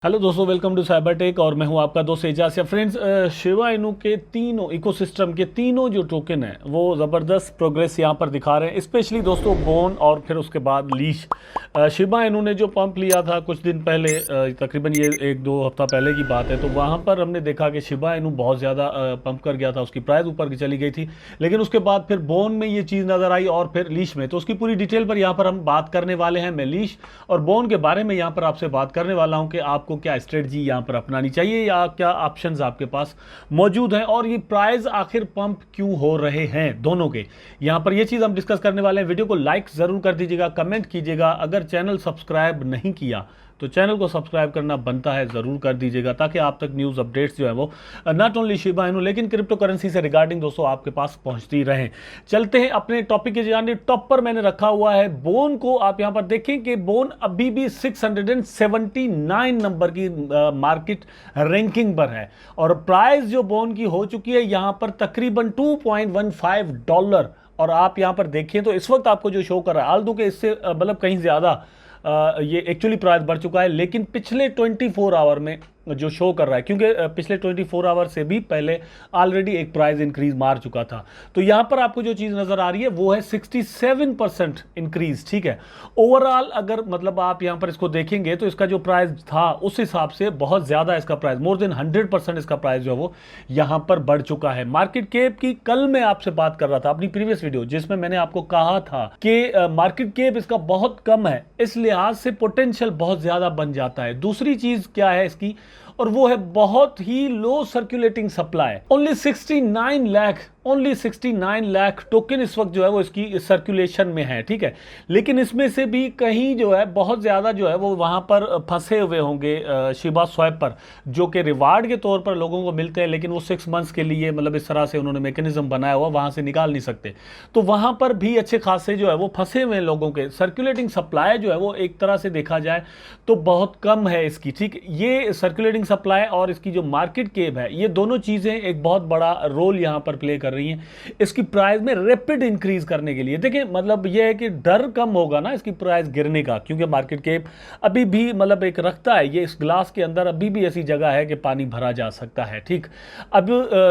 Hello दोस्तों, welcome to cyber tech और मैं हूं आपका दोस्त एजाज। या फ्रेंड्स, शिबा इनू के तीनों इकोसिस्टम के तीनों जो टोकन है वो ज़बरदस्त प्रोग्रेस यहां पर दिखा रहे हैं। स्पेशली दोस्तों बोन और फिर उसके बाद लीश। शिबा इनू ने जो पंप लिया था कुछ दिन पहले, तकरीबन ये एक दो हफ्ता पहले की बात है, तो वहां पर हमने देखा कि शिबा इनू बहुत ज़्यादा पंप कर गया था, उसकी प्राइस ऊपर की चली गई थी। लेकिन उसके बाद फिर बोन में ये चीज़ नज़र आई और फिर लीश में, तो उसकी पूरी डिटेल पर यहाँ पर हम बात करने वाले हैं। मैं लीश और बोन के बारे में यहाँ पर आपसे बात करने वाला हूँ कि आपको क्या स्ट्रेटजी यहां पर अपनानी चाहिए या क्या ऑप्शंस आपके पास मौजूद हैं और ये प्राइस आखिर पंप क्यों हो रहे हैं दोनों के। यहां पर ये चीज हम डिस्कस करने वाले हैं। वीडियो को लाइक जरूर कर दीजिएगा, कमेंट कीजिएगा। अगर चैनल सब्सक्राइब नहीं किया तो चैनल को सब्सक्राइब करना बनता है, ज़रूर कर दीजिएगा ताकि आप तक न्यूज़ अपडेट्स जो है वो नॉट ओनली शिबा इनू लेकिन क्रिप्टो करेंसी से रिगार्डिंग दोस्तों आपके पास पहुंचती रहें। चलते हैं अपने टॉपिक के जाने। टॉप पर मैंने रखा हुआ है बोन को। आप यहां पर देखें कि बोन अभी भी 679 नंबर की मार्केट रैंकिंग पर है और प्राइस जो बोन की हो चुकी है यहां पर तकरीबन $2.15। और आप यहां पर देखें तो इस वक्त आपको जो शो कर रहा है, आल दो के इससे मतलब कहीं ज़्यादा ये एक्चुअली प्राइस बढ़ चुका है, लेकिन पिछले 24 आवर में जो शो कर रहा है, क्योंकि पिछले 24 आवर से भी पहले ऑलरेडी एक प्राइस इंक्रीज मार चुका था। तो यहां पर आपको जो चीज नजर आ रही है वो है 67% इंक्रीज। ठीक है, ओवरऑल अगर मतलब आप यहां पर इसको देखेंगे तो इसका जो प्राइस था उस हिसाब से बहुत ज्यादा इसका प्राइस, मोर देन 100% इसका प्राइस जो है वो यहां पर बढ़ चुका है। मार्केट कैप की कल मैं आपसे बात कर रहा था अपनी प्रीवियस वीडियो, जिसमें मैंने आपको कहा था कि मार्केट कैप इसका बहुत कम है, इस लिहाज से पोटेंशियल बहुत ज्यादा बन जाता है। दूसरी चीज क्या है इसकी, और वो है बहुत ही low circulating supply. Only 69 lakh token इस वक्त जो है वो इसकी सर्कुलेशन में है। ठीक है, लेकिन इसमें से भी कहीं जो है बहुत ज्यादा जो है वो वहां पर फंसे हुए होंगे शिबा स्वैप पर, जो कि रिवार्ड के तौर पर लोगों को मिलते हैं, लेकिन वो 6 मंथ्स के लिए मतलब इस तरह से उन्होंने मैकेनिज्म बनाया हुआ, वहां से निकाल नहीं सकते। तो वहां पर भी अच्छे खासे जो है वो फंसे हुए लोगों के सर्कुलेटिंग सप्लाई जो है वो एक तरह से देखा जाए तो बहुत कम है इसकी। ठीक, ये सर्कुलेटिंग सप्लाई और इसकी जो मार्केट कैप है, ये दोनों चीजें एक बहुत बड़ा रोल यहां पर प्ले कर रही हैं इसकी प्राइस में रैपिड इंक्रीज करने के लिए। देखिए मतलब ये है कि डर कम होगा ना इसकी प्राइस गिरने का, क्योंकि मार्केट कैप अभी भी मतलब एक रखता है, ये इस ग्लास के अंदर अभी भी ऐसी जगह है कि पानी भरा जा सकता है। ठीक, अब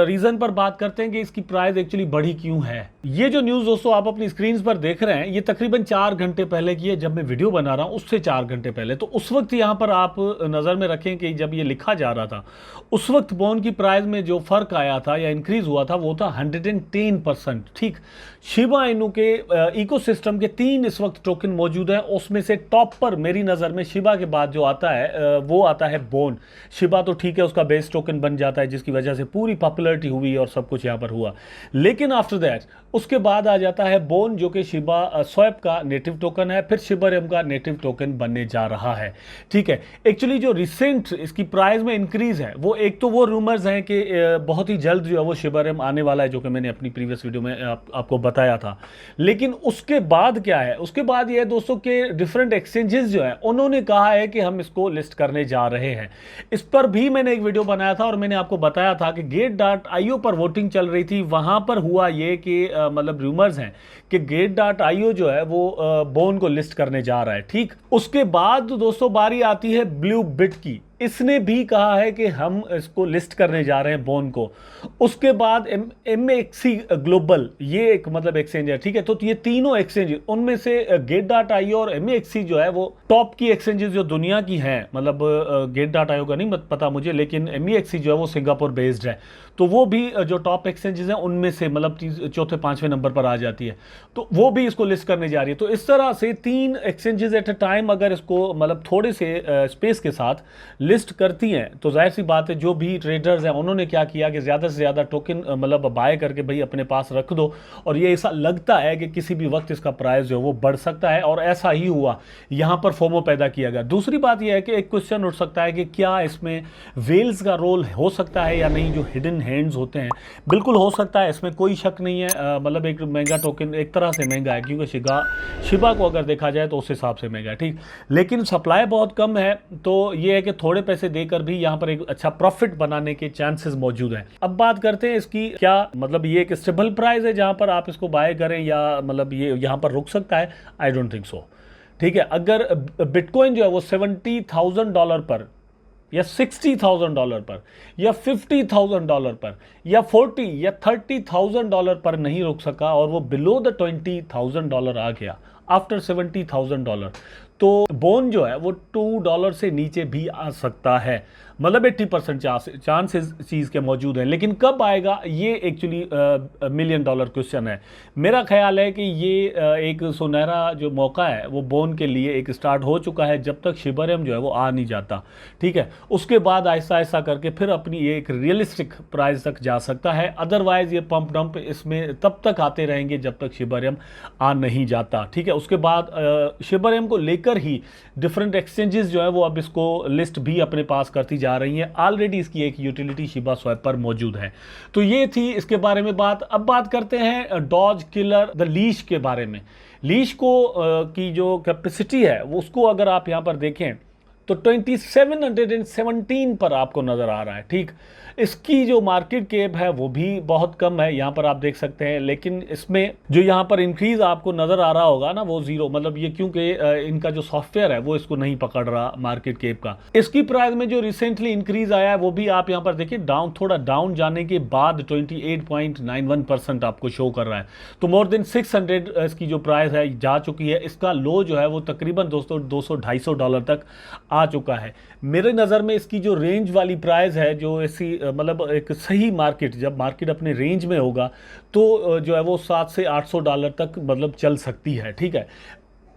रीजन पर बात करते हैं कि इसकी प्राइस एक्चुअली बढ़ी क्यों है। ये जो न्यूज दोस्तों आप अपनी स्क्रीन पर देख रहे हैं, ये तकरीबन 4 घंटे पहले की है, जब मैं वीडियो बना रहा हूं उससे 4 घंटे पहले। तो उस वक्त यहां पर आप नजर में रखें कि जब ये लिखा जा रहा था उस वक्त बोन की प्राइस में जो फर्क आया था या इंक्रीज हुआ था वो था 110%। ठीक, शिबा इनू के इकोसिस्टम के 3 इस वक्त टोकन मौजूद हैं, उसमें से टॉप पर मेरी नज़र में शिबा के बाद जो आता है वो आता है बोन। शिबा तो ठीक है, उसका बेस टोकन बन जाता है जिसकी वजह से पूरी पॉपुलैरिटी हुई और सब कुछ यहाँ पर हुआ। लेकिन आफ्टर दैट उसके बाद आ जाता है बोन, जो कि शिबा स्वैप का नेटिव टोकन है, फिर शिबरम का नेटिव टोकन बनने जा रहा है। ठीक है, एक्चुअली जो रिसेंट इसकी प्राइस में इंक्रीज है वो एक तो वो रूमर्स हैं कि बहुत ही जल्द जो है वो शिबरम आने वाला है, जो कि मैंने अपनी प्रीवियस वीडियो में आपको बताया था। लेकिन उसके बाद क्या है, उसके बाद ये है दोस्तों के डिफरेंट एक्सचेंजेस जो है उन्होंने कहा है कि हम इसको लिस्ट करने जा रहे हैं। इस पर भी मैंने एक वीडियो बनाया था और मैंने आपको बताया था कि गेट.io पर वोटिंग चल रही थी। वहां पर हुआ ये कि मतलब रूमर्स हैं कि गेट.io जो है वो बोन को लिस्ट करने जा रहा है। ठीक, उसके बाद दोस्तों बारी आती है ब्लू बिट की, इसने भी कहा है कि हम इसको लिस्ट करने जा रहे हैं बोन को। उसके बाद MXC ग्लोबल, ये एक मतलब एक्सचेंज है। ठीक है, तो ये तीनों एक्सचेंज उनमें से गेट.io और MXC जो है वो टॉप की एक्सचेंजेस जो दुनिया की हैं। मतलब गेट.io का नहीं पता मुझे, लेकिन MEXC जो है वो सिंगापुर बेस्ड है, तो वो भी जो टॉप एक्सचेंजेस हैं उनमें से मतलब चौथे 5वें नंबर पर आ जाती है, तो वो भी इसको लिस्ट करने जा रही है। तो इस तरह से 3 एक्सचेंजेस एट अ टाइम अगर इसको मतलब थोड़े से स्पेस के साथ लिस्ट करती हैं तो जाहिर सी बात है जो भी ट्रेडर्स हैं उन्होंने क्या किया कि ज़्यादा से ज़्यादा टोकन मतलब बाय करके भाई अपने पास रख दो, और ये ऐसा लगता है कि किसी भी वक्त इसका प्राइस जो है वो बढ़ सकता है, और ऐसा ही हुआ। यहाँ पर फोमो पैदा किया गया। दूसरी बात यह है कि एक क्वेश्चन उठ सकता है कि क्या इसमें वेल्स का रोल हो सकता है या नहीं, जो हिडन हैंड्स होते हैं। बिल्कुल हो सकता है, इसमें कोई शक नहीं है। मतलब एक महंगा टोकन एक तरह से महंगा है, क्योंकि शिबा को अगर देखा जाए तो उस हिसाब से महंगा है। ठीक, लेकिन सप्लाई बहुत कम है, तो ये है कि थोड़े पैसे देकर भी यहाँ पर एक अच्छा प्रॉफिट बनाने के चांसेस मौजूद हैं। अब बात करते हैं इसकी क्या मतलब ये एक स्टेबल प्राइस है जहाँ पर आप इसको बाय करें, या मतलब ये यहाँ पर रुक सकता है? I don't think so. ठीक है, अगर बिटकॉइन जो है वो $70,000 पर या $60,000 पर या $50,000 पर या 40 या $30,000 पर नहीं रुक सका और वो बिलो द $20,000 आ गया आफ्टर $70,000, तो बोन जो है वो $2 से नीचे भी आ सकता है। मतलब 80% चांसेस चीज़ के मौजूद हैं। लेकिन कब आएगा ये एक्चुअली $1 मिलियन क्वेश्चन है। मेरा ख्याल है कि ये एक सुनहरा जो मौका है वो बोन के लिए एक स्टार्ट हो चुका है, जब तक शिबरम जो है वो आ नहीं जाता, ठीक है। उसके बाद आहिस्ता आहिस्ता करके फिर अपनी एक रियलिस्टिक प्राइस तक जा सकता है। अदरवाइज ये पंप डंप इसमें तब तक आते रहेंगे जब तक शिबरम आ नहीं जाता, ठीक है। उसके बाद शिबरम को लेकर ही डिफरेंट एक्सचेंजेस जो है वो अब इसको लिस्ट भी अपने पास करती जा रही है। ऑलरेडी इसकी एक यूटिलिटी शिबा स्वैप पर मौजूद है। तो ये थी इसके बारे में बात। अब बात करते हैं डॉज किलर द लीश के बारे में। लीश को की जो कैपेसिटी है वो उसको अगर आप यहां पर देखें तो 2717 पर आपको नजर आ रहा है, ठीक। इसकी जो मार्केट कैप है वो भी बहुत कम है, यहाँ पर आप देख सकते हैं। लेकिन इसमें जो यहाँ पर इंक्रीज आपको नजर आ रहा होगा ना वो जीरो, मतलब ये क्योंकि इनका जो सॉफ्टवेयर है वो इसको नहीं पकड़ रहा मार्केट कैप का। इसकी प्राइस में जो रिसेंटली इंक्रीज आया है वो भी आप यहाँ पर देखिए डाउन, थोड़ा डाउन जाने के बाद 28.91% आपको शो कर रहा है। तो मोर देन 600 इसकी जो प्राइस है जा चुकी है। इसका लो जो है वो तकरीबन दोस्तों $200-250 तक आ चुका है। मेरे नज़र में इसकी जो रेंज वाली प्राइस है, जो ऐसी मतलब एक सही मार्केट, जब मार्केट अपने रेंज में होगा तो जो है वो $700 से $800 तक मतलब चल सकती है, ठीक है।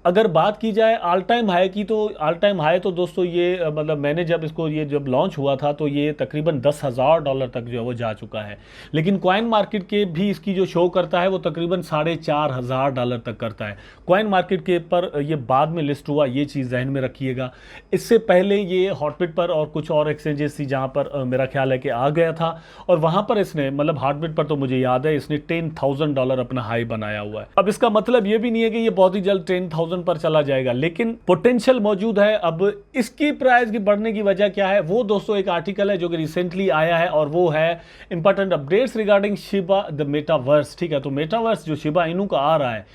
अगर बात की जाए ऑल टाइम हाई की, तो ऑल टाइम हाई तो दोस्तों ये मतलब मैंने जब इसको ये जब लॉन्च हुआ था तो ये तकरीबन $10,000 तक जो है वो जा चुका है। लेकिन कॉइन मार्केट के भी इसकी जो शो करता है वो तकरीबन $4,500 तक करता है। कॉइन मार्केट के पर ये बाद में लिस्ट हुआ, ये चीज़ जहन में रखिएगा। इससे पहले ये हॉटबिट पर और कुछ और एक्सचेंजेस थी जहाँ पर मेरा ख्याल है कि आ गया था, और वहाँ पर इसने मतलब हॉटबिट पर तो मुझे याद है इसने $10,000 अपना हाई बनाया हुआ है। अब इसका मतलब ये भी नहीं है कि ये बहुत ही जल्द 10,000 पर चला जाएगा, लेकिन पोटेंशियल मौजूद है। अब इसकी प्राइस की बढ़ने की वजह क्या है, वो दोस्तों एक आर्टिकल है जो कि रिसेंटली आया है, और वो है important updates regarding Shiba the metaverse, ठीक है। तो मेटावर्स जो शिबा इनू का आ रहा है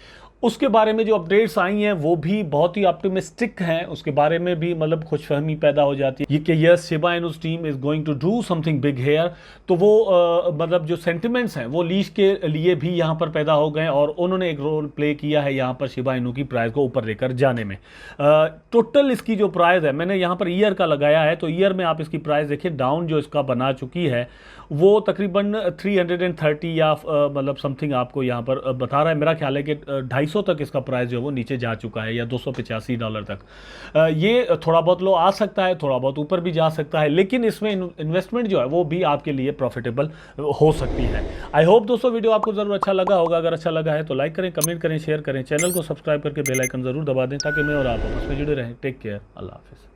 उसके बारे में जो अपडेट्स आई हैं वो भी बहुत ही ऑप्टिमिस्टिक हैं। उसके बारे में भी मतलब खुशफहमी पैदा हो जाती है ये कि yes Shiba Inu's team is going to do something big here. तो वो मतलब जो सेंटिमेंट्स हैं वो लीश के लिए भी यहाँ पर पैदा हो गए, और उन्होंने एक रोल प्ले किया है यहाँ पर शिबा इनू की प्राइस को ऊपर लेकर जाने में। टोटल इसकी जो प्राइस है, मैंने यहाँ पर ईयर का लगाया है, तो ईयर में आप इसकी प्राइस देखिए डाउन जो इसका बना चुकी है वो तकरीबन 330 या मतलब समथिंग आपको यहाँ पर बता रहा है। मेरा ख्याल है कि 250 तक इसका प्राइस जो है वो नीचे जा चुका है, या $285 तक। ये थोड़ा बहुत लो आ सकता है, थोड़ा बहुत ऊपर भी जा सकता है, लेकिन इसमें इन्वेस्टमेंट जो है वो भी आपके लिए प्रॉफिटेबल हो सकती है। आई होप दोस्तों वीडियो आपको ज़रूर अच्छा लगा होगा। अगर अच्छा लगा है तो लाइक करें, कमेंट करें, शेयर करें, चैनल को सब्सक्राइब करके बेल आइकन ज़रूर दबा दें ताकि मैं और आप आपस में जुड़े रहें। टेक केयर, अल्लाह हाफिज़।